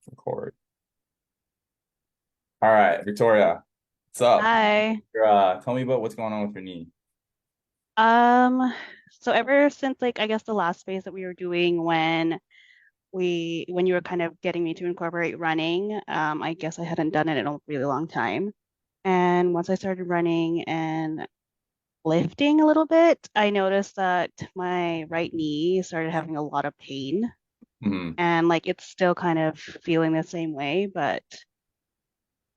Record. All right, Victoria, what's up? Hi. Tell me about what's going on with your knee. Um, so ever since like I guess the last phase that we were doing when you were kind of getting me to incorporate running, I guess I hadn't done it in a really long time. And once I started running and lifting a little bit, I noticed that my right knee started having a lot of pain. Hmm. And like it's still kind of feeling the same way, but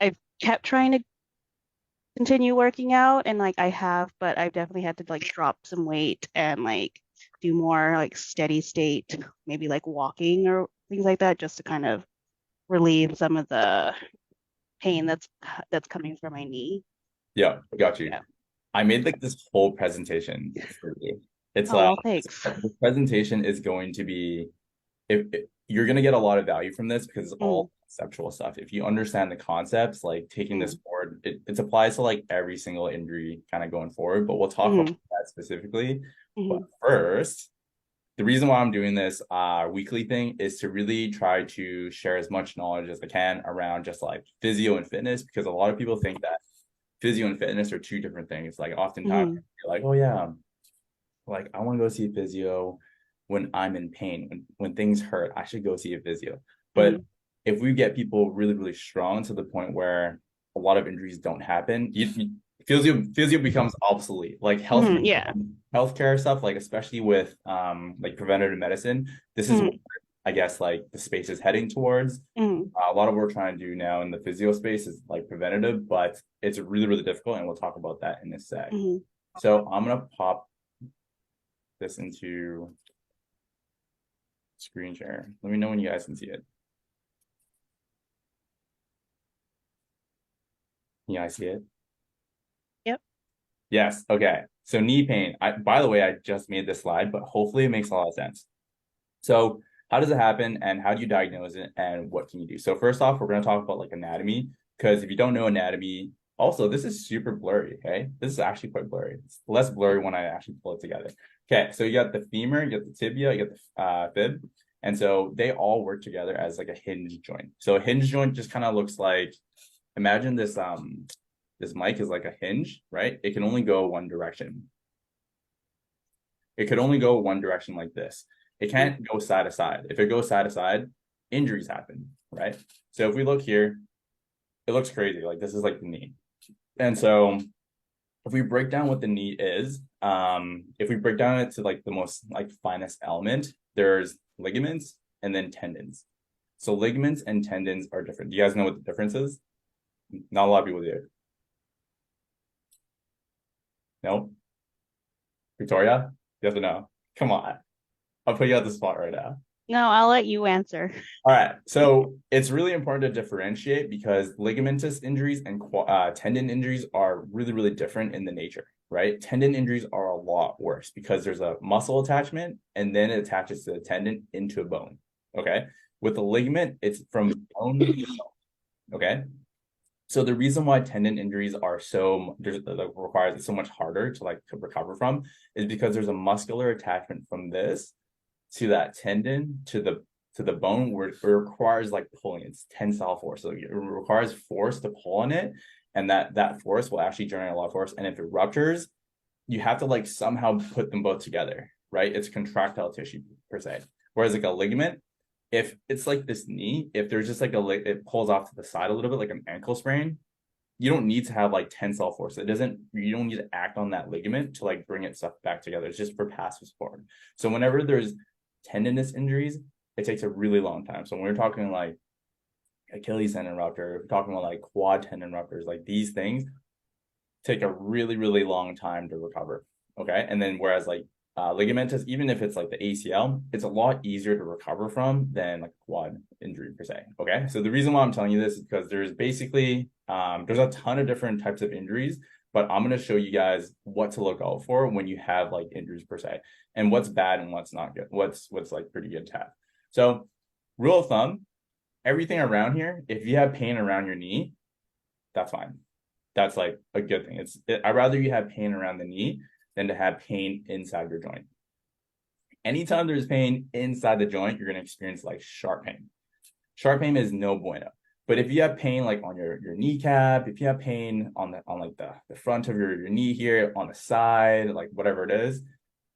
I've kept trying to continue working out and like I have, but I've definitely had to like drop some weight and like do more like steady state, maybe like walking or things like that just to kind of relieve some of the pain that's coming from my knee. Yeah, got you. Yeah. I made like this whole presentation for you. It's Oh, well, thanks. the presentation is going to be if you're going to get a lot of value from this because it's Mm, all conceptual stuff. If you understand the concepts, like taking this mm, forward, it applies to like every single injury kind of going forward. But we'll talk about mm, that specifically. But mm, first, the reason why I'm doing this weekly thing is to really try to share as much knowledge as I can around just like physio and fitness because a lot of people think that physio and fitness are two different things. Like oftentimes mm, you're like, oh yeah, like I want to go see a physio when I'm in pain, when things hurt, I should go see a physio. But mm, if we get people really, really strong to the point where a lot of injuries don't happen, physio becomes obsolete. Like yeah. healthcare stuff, like especially with like preventative medicine, this is what Mm, I guess like the space is heading towards. mm, A lot of what we're trying to do now in the physio space is like preventative, but it's really, really difficult, and we'll talk about that in a sec. mm. So I'm gonna pop this into screen share. Let me know when you guys can see it. Can you guys see it? Yep. Yes. Okay. So knee pain. By the way, I just made this slide, but hopefully it makes a lot of sense. So how does it happen and how do you diagnose it and what can you do? So first off, we're going to talk about like anatomy because if you don't know anatomy, also this is super blurry. Okay. This is actually quite blurry. It's less blurry when I actually pull it together. Okay. So you got the femur, you got the tibia, you got the fib. And so they all work together as like a hinge joint. So a hinge joint just kind of looks like imagine this mic is like a hinge, right? It can only go one direction. It could only go one direction like this. It Mm, can't go side to side. If it goes side to side, injuries happen, right? So if we look here, it looks crazy. Like this is like the knee. And so if we break down what the knee is, if we break down it to like the most like finest element, there's ligaments and then tendons. So ligaments and tendons are different. Do you guys know what the difference is? Not a lot of people do. No? Victoria? Yes or no? Come on. I'll put you at the spot right now. No, I'll let you answer. All right. So it's really important to differentiate because ligamentous injuries and tendon injuries are really, really different in the nature, right? Tendon injuries are a lot worse because there's a muscle attachment and then it attaches to the tendon into a bone. Okay. With the ligament, it's from bone to bone. Okay. So the reason why tendon injuries are so there's like, requires it so much harder to like to recover from is because there's a muscular attachment from this to that tendon to the bone where it requires like pulling. It's tensile force. So it requires force to pull on it, and that force will actually generate a lot of force. And if it ruptures, you have to like somehow put them both together, right? It's contractile tissue per se. Whereas like a ligament, if it's like this knee, if there's just like it pulls off to the side a little bit, like an ankle sprain, you don't need to have like tensile force. It doesn't, you don't need to act on that ligament to like bring it stuff back together. It's just for passive support. So whenever there's tendinous injuries, it takes a really long time. So when we're talking like Achilles tendon rupture, we're talking about like quad tendon ruptures, like these things take a really, really long time to recover. Okay. And then whereas like ligamentous, even if it's like the ACL, it's a lot easier to recover from than like quad injury per se. Okay. So the reason why I'm telling you this is because there's basically there's a ton of different types of injuries, but I'm gonna show you guys what to look out for when you have like injuries per se and what's bad and what's not good, what's like pretty good to have. So rule of thumb, everything around here, if you have pain around your knee, that's fine. That's like a good thing. I'd rather you have pain around the knee than to have pain inside your joint. Anytime there's pain inside the joint, you're going to experience like sharp pain. Sharp pain is no bueno. But if you have pain like on your kneecap, if you have pain on like the front of your knee here, on the side, like whatever it is,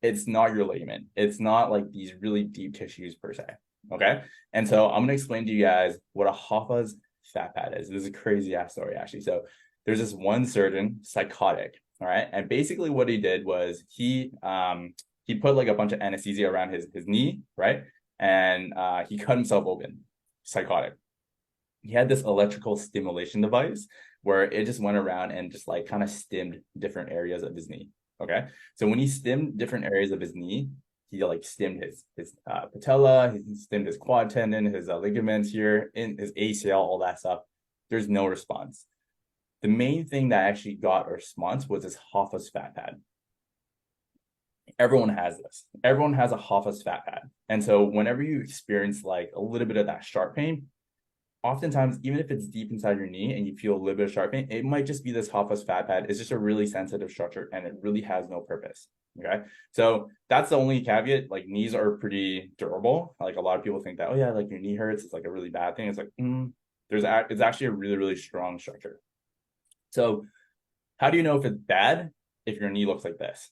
it's not your ligament. It's not like these really deep tissues per se. Okay. And so I'm gonna explain to you guys what a Hoffa's fat pad is. This is a crazy ass story, actually. So there's this one surgeon, psychotic. All right. And basically what he did was he put like a bunch of anesthesia around his knee, right? And he cut himself open, psychotic. He had this electrical stimulation device where it just went around and just like kind of stimmed different areas of his knee. Okay. So when he stimmed different areas of his knee, he like stimmed his patella, he stimmed his quad tendon, his ligaments here, in his ACL, all that stuff. There's no response. The main thing that actually got a response was this Hoffa's fat pad. Everyone has this. Everyone has a Hoffa's fat pad. And so whenever you experience like a little bit of that sharp pain, oftentimes, even if it's deep inside your knee and you feel a little bit of sharp pain, it might just be this Hoffa's fat pad. It's just a really sensitive structure and it really has no purpose. Okay. So that's the only caveat. Like knees are pretty durable. Like a lot of people think that, oh yeah, like your knee hurts. It's like a really bad thing. It's like, it's actually a really, really strong structure. So how do you know if it's bad? If your knee looks like this,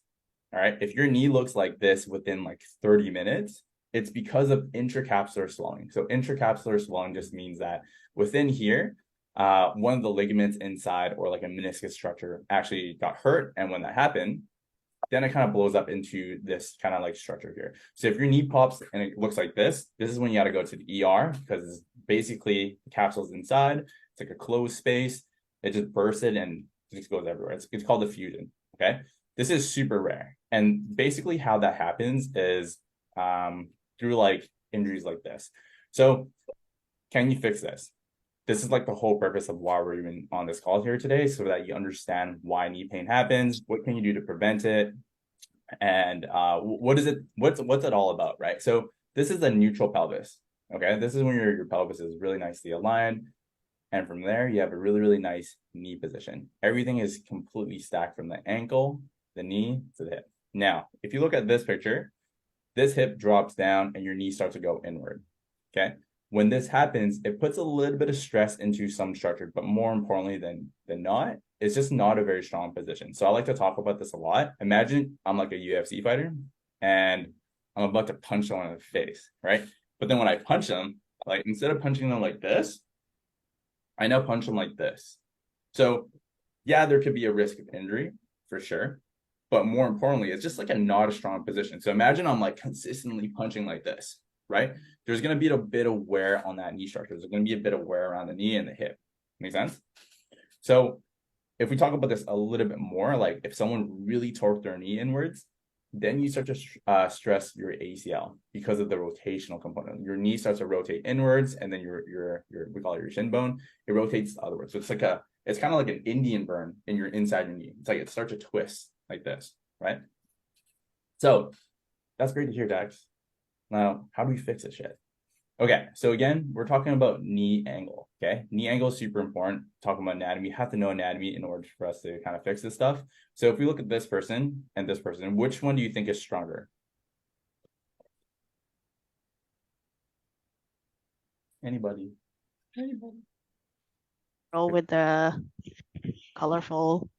all right? If your knee looks like this within like 30 minutes, it's because of intracapsular swelling. So intracapsular swelling just means that within here, one of the ligaments inside or like a meniscus structure actually got hurt. And when that happened, then it kind of blows up into this kind of like structure here. So if your knee pops and it looks like this is when you got to go to the ER because it's basically the capsule's inside. It's like a closed space. It just bursted and just goes everywhere. It's called effusion. Okay. This is super rare. And basically how that happens is through like injuries like this. So can you fix this? This is like the whole purpose of why we're even on this call here today, so that you understand why knee pain happens, what can you do to prevent it, and what is it, what's it all about, right? So this is a neutral pelvis. Okay, this is when your pelvis is really nicely aligned. And from there, you have a really, really nice knee position. Everything is completely stacked from the ankle, the knee to the hip. Now, if you look at this picture, this hip drops down and your knee starts to go inward. Okay. When this happens, it puts a little bit of stress into some structure, but more importantly than not, it's just not a very strong position. So I like to talk about this a lot. Imagine I'm like a UFC fighter and I'm about to punch someone in the face, right? But then when I punch them, like instead of punching them like this, I now punch them like this. So yeah, there could be a risk of injury for sure. But more importantly, it's just like a not a strong position. So imagine I'm like consistently punching like this, right? There's going to be a bit of wear on that knee structure. There's going to be a bit of wear around the knee and the hip. Make sense? So if we talk about this a little bit more, like if someone really torqued their knee inwards, then you start to stress your ACL because of the rotational component. Your knee starts to rotate inwards, and then your we call it your shin bone. It rotates outwards. So it's kind of like an Indian burn in your inside your knee. It's like it starts to twist like this, right? So that's great to hear, Dax. Now, how do we fix this shit? Okay, so again, we're talking about knee angle, okay? Knee angle is super important. Talking about anatomy, you have to know anatomy in order for us to kind of fix this stuff. So if we look at this person and this person, which one do you think is stronger? Anybody? Roll with the colorful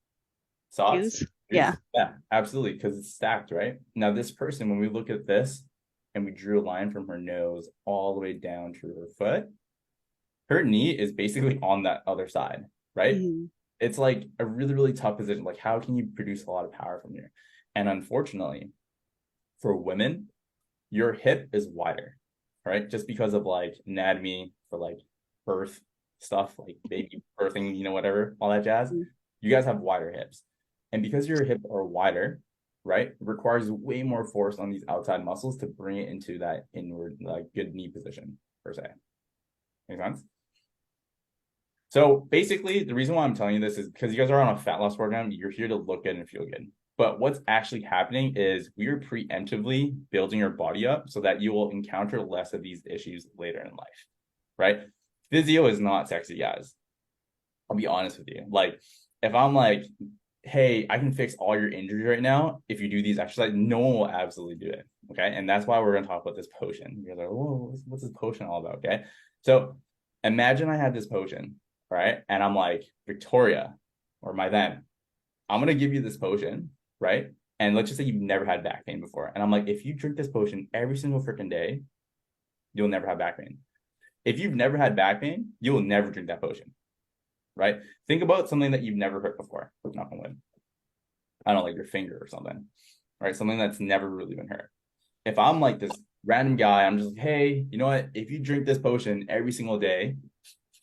Thoughts? hues. Yeah. Yeah, absolutely, because it's stacked, right? Now this person, when we look at this and we drew a line from her nose all the way down to her foot, her knee is basically on that other side, right? Mm-hmm. It's like a really, really tough position. Like, how can you produce a lot of power from here? And unfortunately, for women, your hip is wider, right? Just because of like anatomy for like birth stuff, like baby birthing, you know, whatever, all that jazz. Mm-hmm. You guys have wider hips. And because your hips are wider, right, requires way more force on these outside muscles to bring it into that inward, like good knee position, per se. Make sense? So basically, the reason why I'm telling you this is because you guys are on a fat loss program. You're here to look good and feel good. But what's actually happening is we are preemptively building your body up so that you will encounter less of these issues later in life, right? Physio is not sexy, guys. I'll be honest with you. Like, if I'm like, hey, I can fix all your injuries right now if you do these exercises, no one will absolutely do it, okay? And that's why we're going to talk about this potion. You're like, whoa, what's this potion all about, okay? So imagine I had this potion, right? And I'm like, Victoria, or my then, I'm gonna give you this potion, right? And let's just say you've never had back pain before. And I'm like, if you drink this potion every single freaking day, you'll never have back pain. If you've never had back pain, you'll never drink that potion, right? Think about something that you've never hurt before. Knock on wood. I don't know, like your finger or something, right? Something that's never really been hurt. If I'm like this random guy, I'm just like, hey, you know what? If you drink this potion every single day,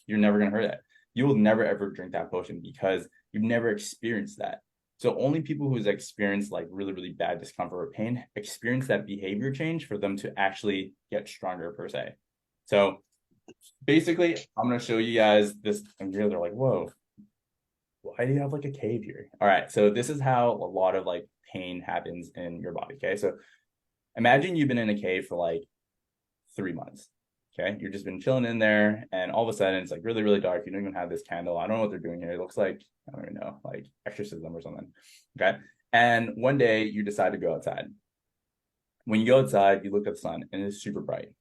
you're never gonna hurt it. You will never ever drink that potion because you've never experienced that. So only people who's experienced like really, really bad discomfort or pain experience that behavior change for them to actually get stronger per se. So basically, I'm gonna show you guys this, and you guys are like, whoa, why do you have like a cave here? All right, so this is how a lot of like pain happens in your body. Okay, so imagine you've been in a cave for like 3 months. Okay, you've just been chilling in there, and all of a sudden it's like really, really dark. You don't even have this candle. I don't know what they're doing here. It looks like, I don't even know, like exorcism or something. Okay, and one day you decide to go outside. When you go outside, you look at the sun and it's super bright.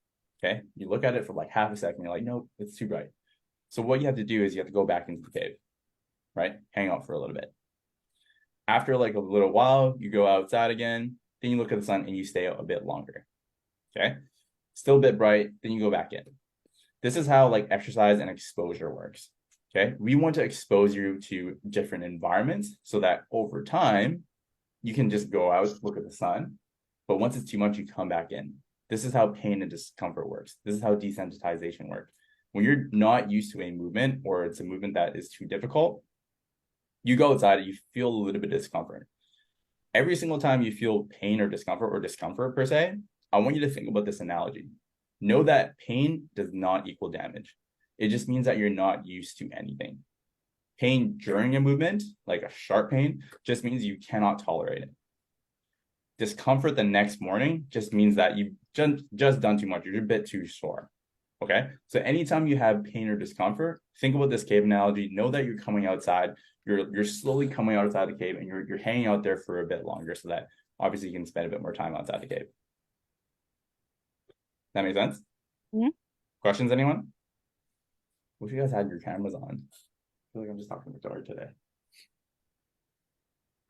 Okay, you look at it for like half a second. You're like, nope, it's too bright. So what you have to do is you have to go back into the cave, right? Hang out for a little bit. After like a little while, you go outside again. Then you look at the sun and you stay out a bit longer. Okay, still a bit bright. Then you go back in. This is how like exercise and exposure works. Okay, we want to expose you to different environments so that over time you can just go out, look at the sun, but once it's too much, you come back in. This is how pain and discomfort works. This is how desensitization works. When you're not used to a movement or it's a movement that is too difficult, you go outside and you feel a little bit of discomfort. Every single time you feel pain or discomfort per se, I want you to think about this analogy. Know that pain does not equal damage. It just means that you're not used to anything. Pain during a movement, like a sharp pain, just means you cannot tolerate it. Discomfort the next morning just means that you've just done too much. You're a bit too sore. Okay. So anytime you have pain or discomfort, think about this cave analogy. Know that you're coming outside. You're slowly coming outside the cave and you're hanging out there for a bit longer so that obviously you can spend a bit more time outside the cave. That makes sense? Mhm. Questions, anyone? Wish you guys had your cameras on. I feel like I'm just talking to Victoria today.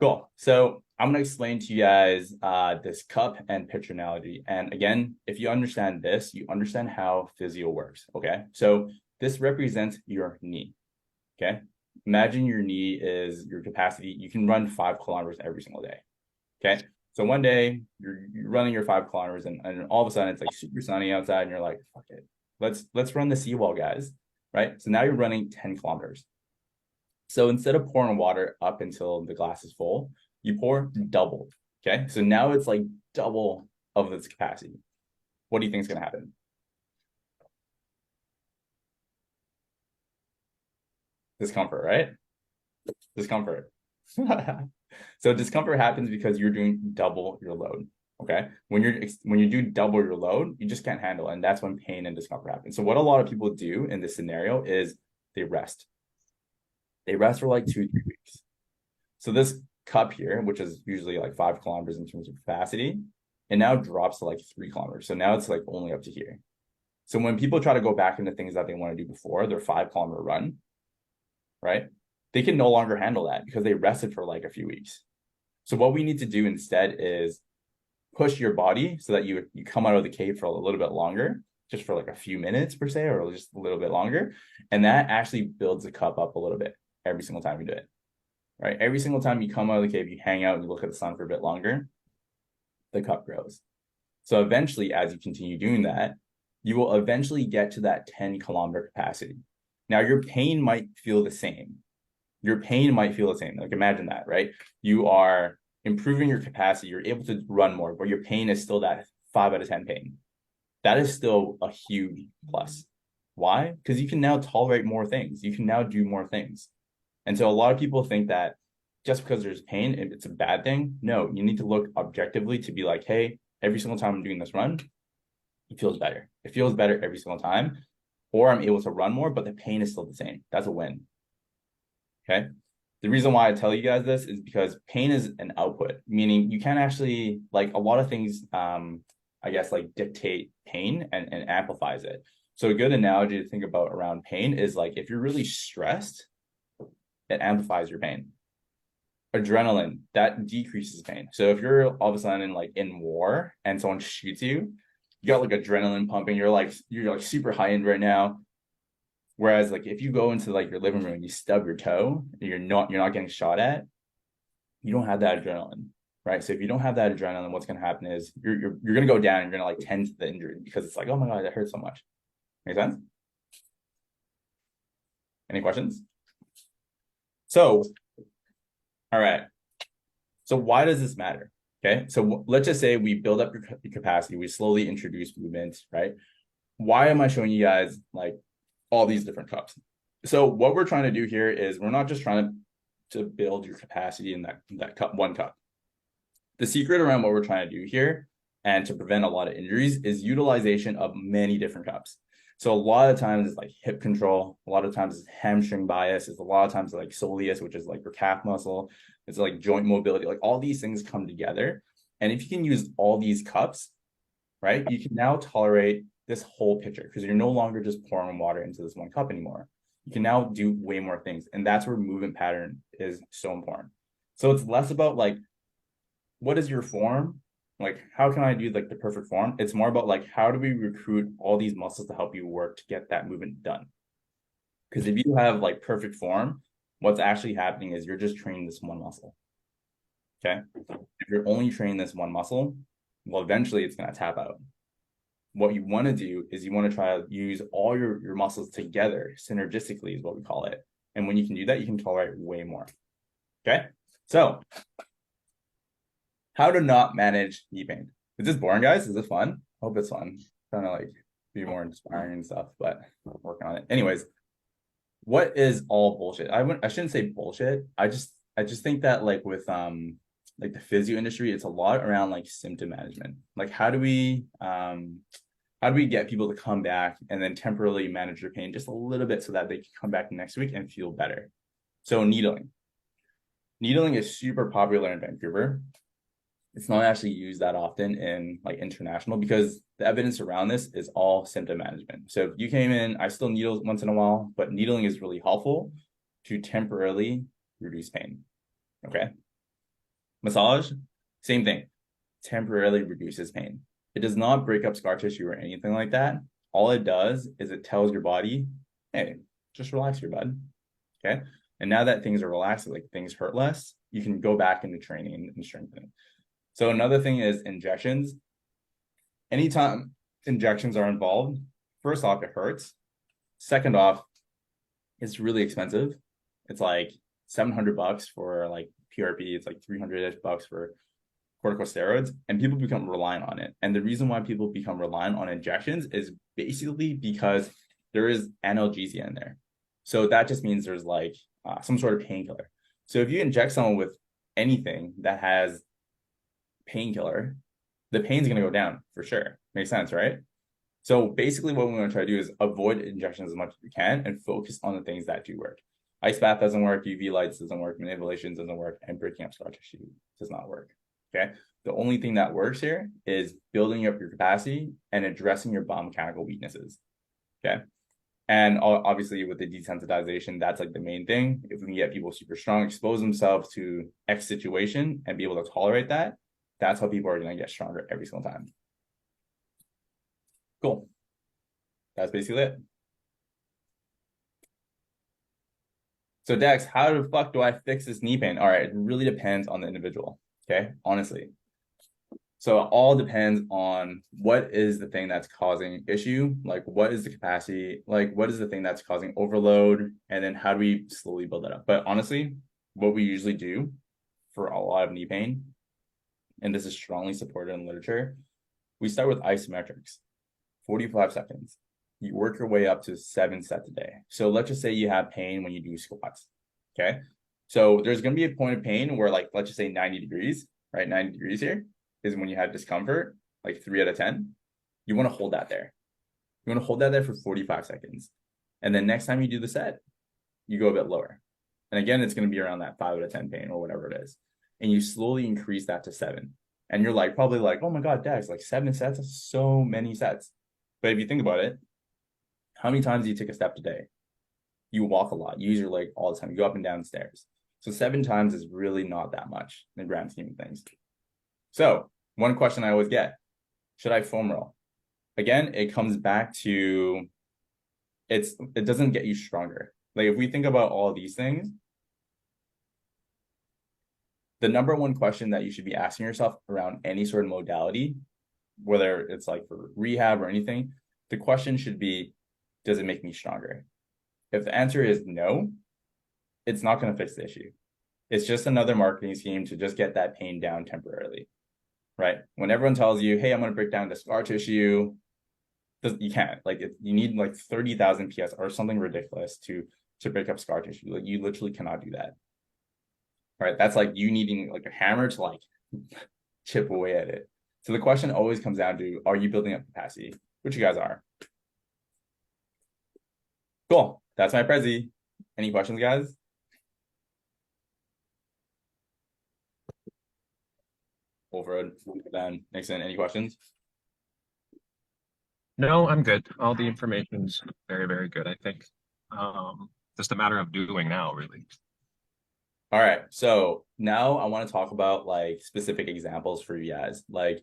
Cool. So I'm going to explain to you guys this cup and pitcher analogy. And again, if you understand this, you understand how physio works. Okay. So this represents your knee. Okay. Imagine your knee is your capacity. You can run 5 kilometers every single day. Okay. So one day you're running your 5 kilometers and all of a sudden it's like super sunny outside and you're like, fuck it. Let's run the seawall, guys. Right. So now you're running 10 kilometers. So instead of pouring water up until the glass is full, you pour double. Okay. So now it's like double of its capacity. What do you think is going to happen? Discomfort, right? Discomfort. So discomfort happens because you're doing double your load. Okay. When you do double your load, you just can't handle it. And that's when pain and discomfort happen. So what a lot of people do in this scenario is they rest. They rest for like 2-3 weeks. So this cup here, which is usually like 5 kilometers in terms of capacity, it now drops to like 3 kilometers. So now it's like only up to here. So when people try to go back into things that they want to do before their 5 kilometer run, right? They can no longer handle that because they rested for like a few weeks. So what we need to do instead is push your body so that you come out of the cave for a little bit longer, just for like a few minutes per se, or just a little bit longer. And that actually builds the cup up a little bit every single time you do it, right? Every single time you come out of the cave, you hang out and you look at the sun for a bit longer, the cup grows. So eventually, as you continue doing that, you will eventually get to that 10-kilometer capacity. Now, your pain might feel the same. Your pain might feel the same. Like imagine that, right? You are improving your capacity. You're able to run more, but your pain is still that 5 out of 10 pain. That is still a huge plus. Why? Because you can now tolerate more things. You can now do more things. And so a lot of people think that just because there's pain, it's a bad thing. No, you need to look objectively to be like, hey, every single time I'm doing this run, it feels better. It feels better every single time. Or I'm able to run more, but the pain is still the same. That's a win. Okay. The reason why I tell you guys this is because pain is an output, meaning you can't actually, like a lot of things, I guess, like dictate pain and amplifies it. So a good analogy to think about around pain is like if you're really stressed, it amplifies your pain. Adrenaline, that decreases pain. So if you're all of a sudden like in war and someone shoots you, you got like adrenaline pumping, you're like super heightened right now. Whereas like if you go into like your living room and you stub your toe, and you're not getting shot at, you don't have that adrenaline, right? So if you don't have that adrenaline, what's going to happen is you're going to go down and you're going to like tend to the injury because it's like, oh my God, that hurts so much. Make sense? Any questions? So, all right. So why does this matter? Okay. So let's just say we build up your capacity, we slowly introduce movements, right? Why am I showing you guys like all these different cups? So what we're trying to do here is we're not just trying to build your capacity in that cup, one cup. The secret around what we're trying to do here and to prevent a lot of injuries is utilization of many different cups. So a lot of times it's like hip control, a lot of times it's hamstring bias, it's a lot of times like soleus, which is like your calf muscle, it's like joint mobility, like all these things come together. And if you can use all these cups, right, you can now tolerate this whole picture because you're no longer just pouring water into this one cup anymore. You can now do way more things. And that's where movement pattern is so important. So it's less about like, what is your form? Like, how can I do like the perfect form? It's more about like, how do we recruit all these muscles to help you work to get that movement done? Because if you have like perfect form, what's actually happening is you're just training this one muscle. Okay. If you're only training this one muscle, well, eventually it's going to tap out. What you want to do is you want to try to use all your muscles together synergistically is what we call it. And when you can do that, you can tolerate way more. Okay. So how to not manage knee pain. Is this boring, guys? Is this fun? I hope it's fun. Trying to like be more inspiring and stuff, but I'm working on it. Anyways, what is all bullshit? I shouldn't say bullshit. I just think that like with like the physio industry, it's a lot around like symptom management. Like how do we get people to come back and then temporarily manage their pain just a little bit so that they can come back next week and feel better? So needling. Needling is super popular in Vancouver. It's not actually used that often in like international because the evidence around this is all symptom management. So if you came in, I still needle once in a while, but needling is really helpful to temporarily reduce pain. Okay. Massage, same thing, temporarily reduces pain. It does not break up scar tissue or anything like that. All it does is it tells your body, hey, just relax your bud. Okay. And now that things are relaxed, like things hurt less, you can go back into training and strengthening. So another thing is injections. Anytime injections are involved, first off, it hurts. Second off, it's really expensive. It's like $700 for like PRP. It's like 300-ish bucks for corticosteroids, and people become reliant on it. And the reason why people become reliant on injections is basically because there is analgesia in there. So that just means there's like some sort of painkiller. So if you inject someone with anything that has painkiller, the pain's going to go down for sure. Makes sense, right? So basically what we want to try to do is avoid injections as much as we can and focus on the things that do work. Ice bath doesn't work, UV lights doesn't work, manipulations doesn't work, and breaking up scar tissue does not work. Okay. The only thing that works here is building up your capacity and addressing your biomechanical weaknesses. Okay. And obviously with the desensitization, that's like the main thing. If we can get people super strong, expose themselves to X situation and be able to tolerate that, that's how people are going to get stronger every single time. Cool. That's basically it. So Dex, how the fuck do I fix this knee pain? All right, it really depends on the individual. Okay, honestly. So it all depends on what is the thing that's causing issue, like what is the capacity, like what is the thing that's causing overload, and then how do we slowly build that up? But honestly, what we usually do for a lot of knee pain, and this is strongly supported in literature, we start with isometrics, 45 seconds. You work your way up to 7 sets a day. So let's just say you have pain when you do squats. Okay. So there's going to be a point of pain where, like, let's just say 90 degrees, right? 90 degrees here is when you have discomfort, like 3 out of 10. You want to hold that there. You want to hold that there for 45 seconds. And then next time you do the set, you go a bit lower. And again, it's going to be around that 5 out of 10 pain or whatever it is. And you slowly increase that to 7. And you're like, probably like, oh my God, Dex, like 7 sets, that's so many sets. But if you think about it, How many times do you take a step a day? You walk a lot, you use your leg all the time, you go up and down stairs. So 7 times is really not that much in the grand scheme of things. So one question I always get, should I foam roll? Again, it comes back to it doesn't get you stronger. Like if we think about all these things, the number one question that you should be asking yourself around any sort of modality, whether it's like for rehab or anything, the question should be, does it make me stronger? If the answer is no, it's not going to fix the issue. It's just another marketing scheme to just get that pain down temporarily, right? When everyone tells you, hey, I'm going to break down the scar tissue, you can't. Like you need like 30,000 PS or something ridiculous to break up scar tissue. Like you literally cannot do that. Right? That's like you needing like a hammer to like chip away at it. So the question always comes down to, are you building up capacity? Which you guys are. Cool. That's my Prezi. Any questions, guys? Over then Nixon, any questions? No, I'm good. All the information's very, very good, I think. Just a matter of doing now, really. All right. So now I want to talk about like specific examples for you guys. Like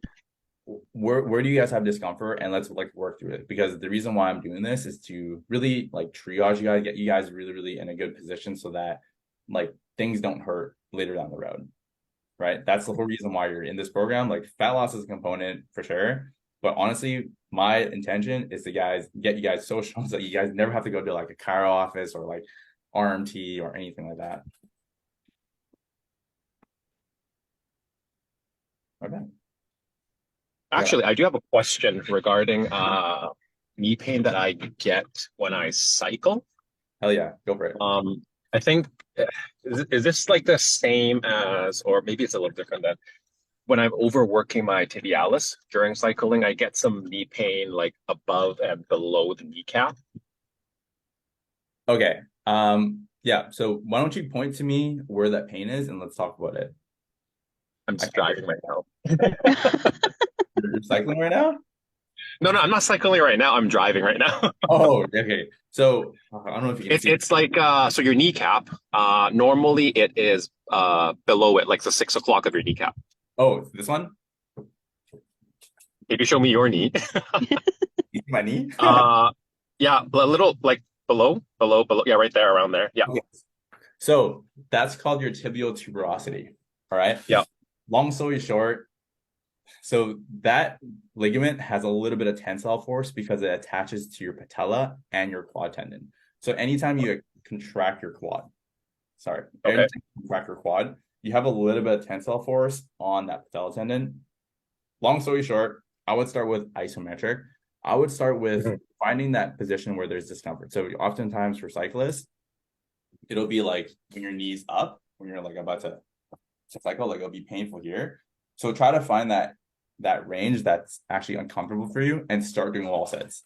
where do you guys have discomfort, and let's like work through it, because the reason why I'm doing this is to really like triage you guys, get you guys really, really in a good position so that like things don't hurt later down the road. Right? That's the whole reason why you're in this program. Like fat loss is a component for sure. But honestly, my intention is to get you guys so strong so that you guys never have to go to like a chiro office or like RMT or anything like that. Okay. Actually, I do have a question regarding knee pain that I get when I cycle. Hell yeah, go for it. I think is this like the same as, or maybe it's a little different than when I'm overworking my tibialis during cycling, I get some knee pain like above and below the kneecap. Okay. Yeah. So why don't you point to me where that pain is and let's talk about it. I'm just driving right now. You're cycling right now? No, I'm not cycling right now. I'm driving right now. Oh, okay. So I don't know if you can see. It's like so your kneecap. Normally it is below it, like the 6 o'clock of your kneecap. Oh, this one? If you show me your knee. You see my knee? Yeah, a little like below. Yeah, right there, around there. Yeah. Yes. So that's called your tibial tuberosity. All right. Yeah. Long story short, so that ligament has a little bit of tensile force because it attaches to your patella and your quad tendon. So anytime you contract your quad, anytime you contract your quad, you have a little bit of tensile force on that patella tendon. Long story short, I would start with isometric. I would start with finding that position where there's discomfort. So oftentimes for cyclists, it'll be like when your knee's up, when you're like about to cycle, like it'll be painful here. So try to find that range that's actually uncomfortable for you and start doing wall sets.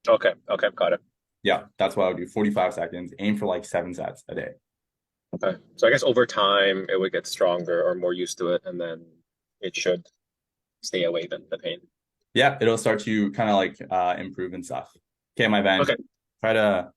Okay, got it. Yeah, that's what I would do. 45 seconds, aim for like 7 sets a day. Okay. So I guess over time it would get stronger or more used to it, and then it should stay away the pain. Yeah, it'll start to kind of like improve and stuff. Okay, my man. Okay. Try to